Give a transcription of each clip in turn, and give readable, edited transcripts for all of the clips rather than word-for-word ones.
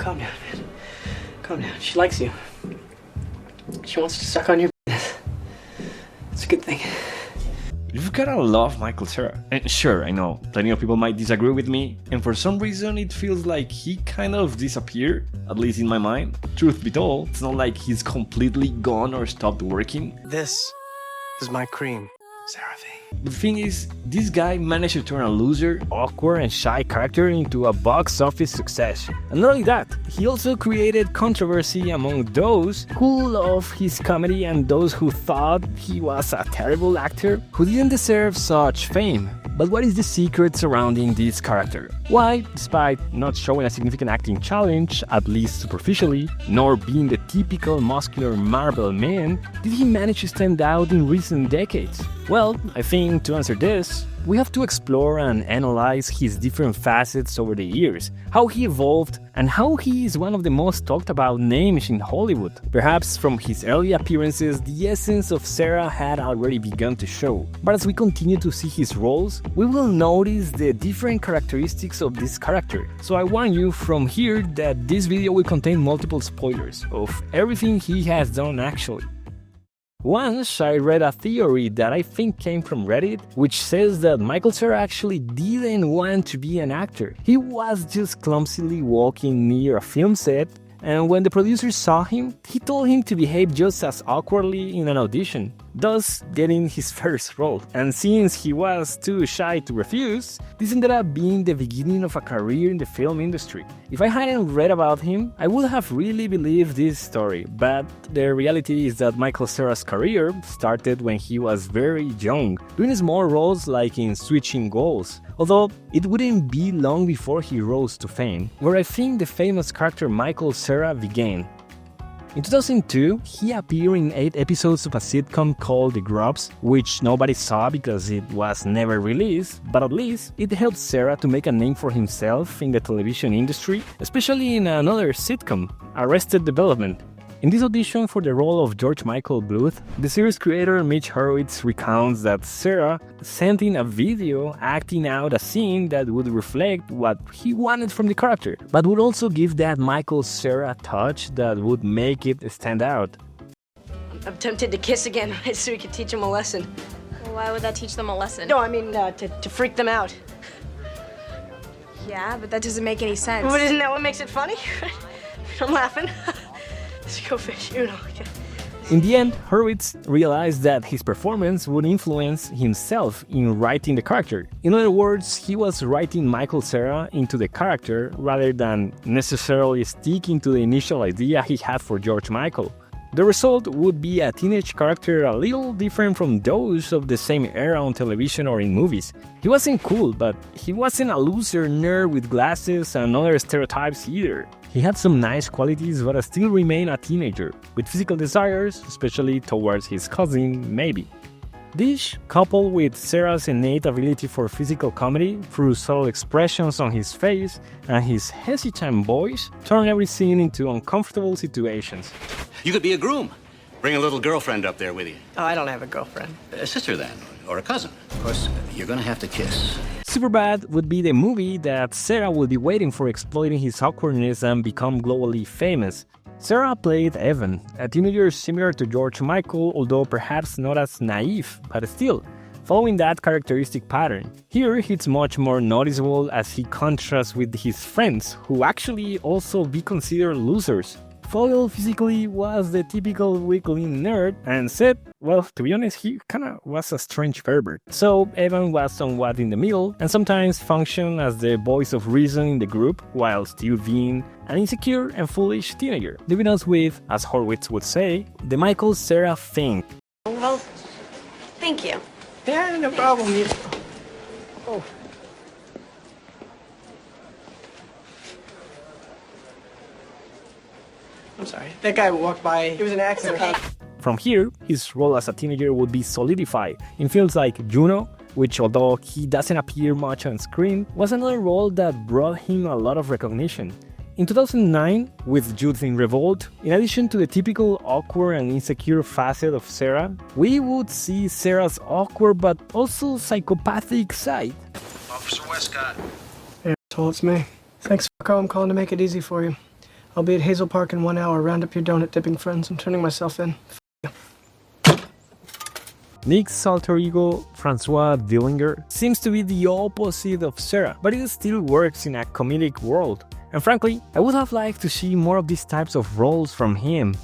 calm down, man. Calm down. She likes you. She wants to suck on your penis. It's a good thing. You've gotta love Michael Cera. And sure, I know, plenty of people might disagree with me, and for some reason it feels like he kind of disappeared, at least in my mind. Truth be told, it's not like he's completely gone or stopped working. This is my cream, Cera. The thing is, this guy managed to turn a loser, awkward and shy character into a box office success. And not only that, he also created controversy among those who love his comedy and those who thought he was a terrible actor who didn't deserve such fame. But what is the secret surrounding this character? Why, despite not showing a significant acting challenge, at least superficially, nor being the typical muscular Marvel man, did he manage to stand out in recent decades? Well, I think to answer this, we have to explore and analyze his different facets over the years, how he evolved, and how he is one of the most talked about names in Hollywood. Perhaps from his early appearances, the essence of Cera had already begun to show. But as we continue to see his roles, we will notice the different characteristics of this character. So I warn you from here that this video will contain multiple spoilers of everything he has done actually. Once I read a theory that I think came from Reddit, which says that Michael Cera actually didn't want to be an actor. He was just clumsily walking near a film set, and when the producer saw him, he told him to behave just as awkwardly in an audition, thus getting his first role. And since he was too shy to refuse, this ended up being the beginning of a career in the film industry. If I hadn't read about him, I would have really believed this story, but the reality is that Michael Cera's career started when he was very young, doing small roles like in Switching Goals. Although it wouldn't be long before he rose to fame, where I think the famous character Michael Cera began. In 2002, he appeared in 8 episodes of a sitcom called The Grubs, which nobody saw because it was never released, but at least it helped Cera to make a name for himself in the television industry, especially in another sitcom, Arrested Development. In this audition for the role of George Michael Bluth, the series creator Mitch Hurwitz recounts that Cera sent in a video acting out a scene that would reflect what he wanted from the character, but would also give that Michael Cera touch that would make it stand out. I'm tempted to kiss again, so we could teach them a lesson. Why would that teach them a lesson? No, I mean, to freak them out. Yeah, but that doesn't make any sense. But isn't that what makes it funny? I'm laughing. Let's go fish, you know. In the end, Hurwitz realized that his performance would influence himself in writing the character. In other words, he was writing Michael Cera into the character rather than necessarily sticking to the initial idea he had for George Michael. The result would be a teenage character a little different from those of the same era on television or in movies. He wasn't cool, but he wasn't a loser nerd with glasses and other stereotypes either. He had some nice qualities but still remained a teenager, with physical desires, especially towards his cousin, maybe. This, coupled with Cera's innate ability for physical comedy through subtle expressions on his face and his hesitant voice, turned every scene into uncomfortable situations. You could be a groom. Bring a little girlfriend up there with you. Oh, I don't have a girlfriend. A sister, then, or a cousin. Of course, you're gonna have to kiss. Superbad would be the movie that Cera would be waiting for, exploiting his awkwardness and become globally famous. Cera played Evan, a teenager similar to George Michael, although perhaps not as naive, but still, following that characteristic pattern. Here, it's much more noticeable as he contrasts with his friends, who actually also be considered losers. Foyle physically was the typical weakling nerd, and Seth, well, to be honest, he kinda was a strange pervert. So Evan was somewhat in the middle, and sometimes functioned as the voice of reason in the group, while still being an insecure and foolish teenager, leaving us with, as Horwitz would say, the Michael Cera thing. Well, thank you. Yeah, no problem. Oh. I'm sorry. That guy walked by. It was an accident. Okay. From here, his role as a teenager would be solidified in films like Juno, which, although he doesn't appear much on screen, was another role that brought him a lot of recognition. In 2009, with Youth in Revolt, in addition to the typical awkward and insecure facet of Cera, we would see Cera's awkward but also psychopathic side. Officer Westcott. Hey, so it's me. Thanks for calling to make it easy for you. I'll be at Hazel Park in 1 hour. Round up your donut dipping friends. I'm turning myself in. Nick's alter ego, Francois Dillinger, seems to be the opposite of Cera, but it still works in a comedic world. And frankly, I would have liked to see more of these types of roles from him.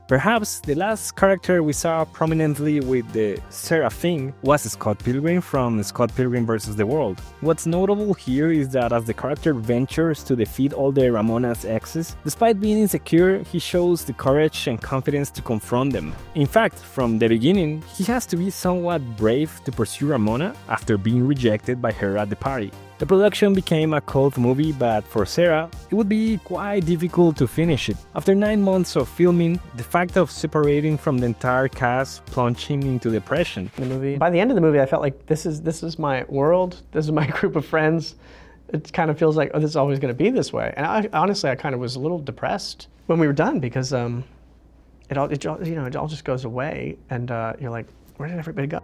Perhaps the last character we saw prominently with the Cera thing was Scott Pilgrim from Scott Pilgrim vs. the World. What's notable here is that as the character ventures to defeat all the Ramona's exes, despite being insecure, he shows the courage and confidence to confront them. In fact, from the beginning, he has to be somewhat brave to pursue Ramona after being rejected by her at the party. The production became a cult movie, but for Cera, it would be quite difficult to finish it. After 9 months of filming, the fact of separating from the entire cast plunged him into depression. By the end of the movie, I felt like this is my world, this is my group of friends. It kind of feels like, oh, this is always going to be this way. And honestly, I kind of was a little depressed when we were done because it all just goes away, and you're like, where did everybody go?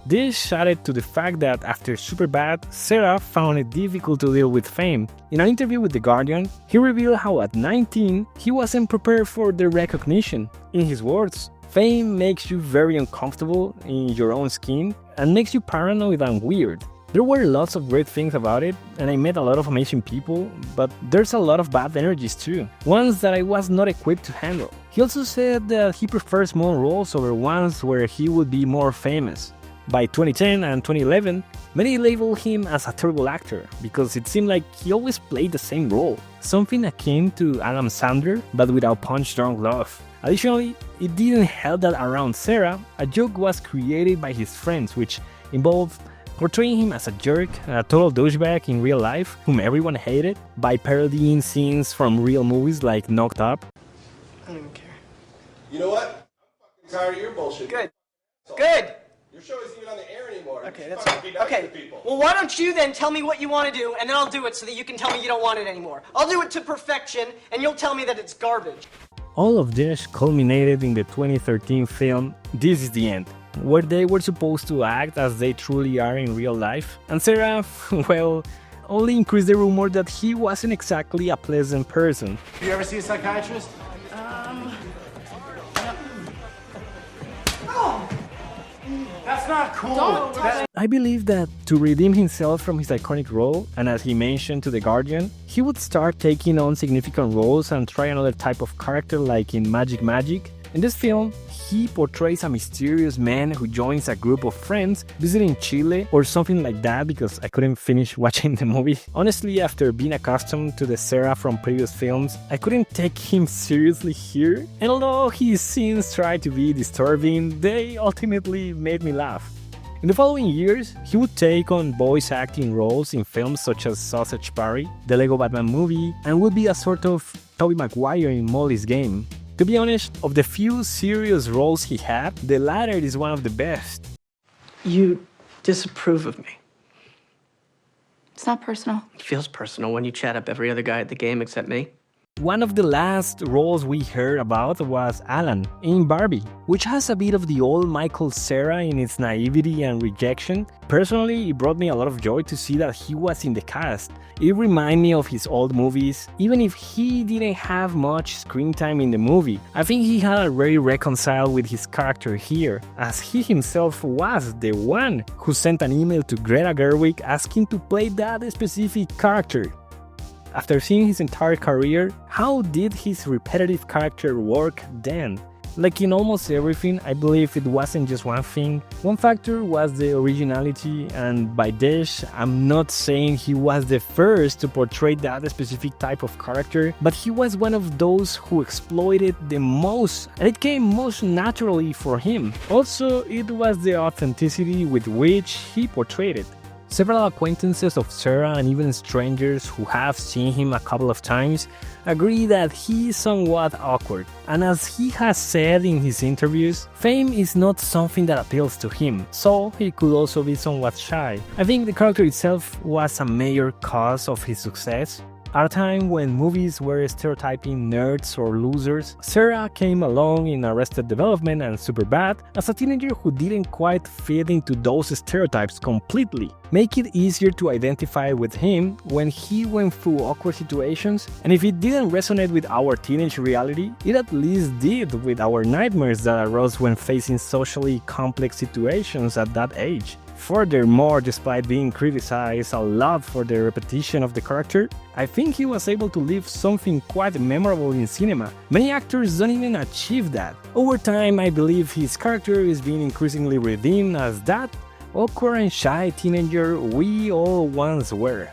This added to the fact that after Superbad, Cera found it difficult to deal with fame. In an interview with The Guardian, he revealed how at 19, he wasn't prepared for the recognition. In his words, fame makes you very uncomfortable in your own skin and makes you paranoid and weird. There were lots of great things about it, and I met a lot of amazing people, but there's a lot of bad energies too, ones that I was not equipped to handle. He also said that he prefers small roles over ones where he would be more famous. By 2010 and 2011, many labeled him as a terrible actor because it seemed like he always played the same role, something akin to Adam Sandler but without punch-drunk love. Additionally, it didn't help that around Cera, a joke was created by his friends which involved portraying him as a jerk, a total douchebag in real life whom everyone hated, by parodying scenes from real movies like Knocked Up. I don't even care. You know what? I'm fucking tired of your bullshit. Good. Good. Your show isn't even on the air anymore. Okay, You that's fucking be nice okay. to people. Well, why don't you then tell me what you want to do, and then I'll do it so that you can tell me you don't want it anymore. I'll do it to perfection, and you'll tell me that it's garbage. All of this culminated in the 2013 film This Is the End, where they were supposed to act as they truly are in real life, and Cera, well, only increased the rumor that he wasn't exactly a pleasant person. You ever see a psychiatrist? That's not cool. I believe that to redeem himself from his iconic role, and as he mentioned to The Guardian, he would start taking on significant roles and try another type of character like in Magic. In this film, he portrays a mysterious man who joins a group of friends visiting Chile or something like that because I couldn't finish watching the movie. Honestly, after being accustomed to the Cera from previous films, I couldn't take him seriously here, and although his scenes tried to be disturbing, they ultimately made me laugh. In the following years, he would take on voice acting roles in films such as Sausage Party, the Lego Batman movie, and would be a sort of Tobey Maguire in Molly's Game. To be honest, of the few serious roles he had, the latter is one of the best. You disapprove of me. It's not personal. It feels personal when you chat up every other guy at the game except me. One of the last roles we heard about was Allan in Barbie, which has a bit of the old Michael Cera in its naivety and rejection. Personally, it brought me a lot of joy to see that he was in the cast. It reminded me of his old movies, even if he didn't have much screen time in the movie. I think he had already reconciled with his character here, as he himself was the one who sent an email to Greta Gerwig asking to play that specific character. After seeing his entire career, how did his repetitive character work then? Like in almost everything, I believe it wasn't just one thing. One factor was the originality, and by this, I'm not saying he was the first to portray that specific type of character, but he was one of those who exploited the most, and it came most naturally for him. Also, it was the authenticity with which he portrayed it. Several acquaintances of Cera and even strangers who have seen him a couple of times agree that he is somewhat awkward. And as he has said in his interviews, fame is not something that appeals to him, so he could also be somewhat shy. I think the character itself was a major cause of his success. At a time when movies were stereotyping nerds or losers, Cera came along in Arrested Development and Superbad as a teenager who didn't quite fit into those stereotypes completely, make it easier to identify with him when he went through awkward situations, and if it didn't resonate with our teenage reality, it at least did with our nightmares that arose when facing socially complex situations at that age. Furthermore, despite being criticized a lot for the repetition of the character, I think he was able to leave something quite memorable in cinema. Many actors don't even achieve that. Over time, I believe his character is being increasingly redeemed as that awkward and shy teenager we all once were.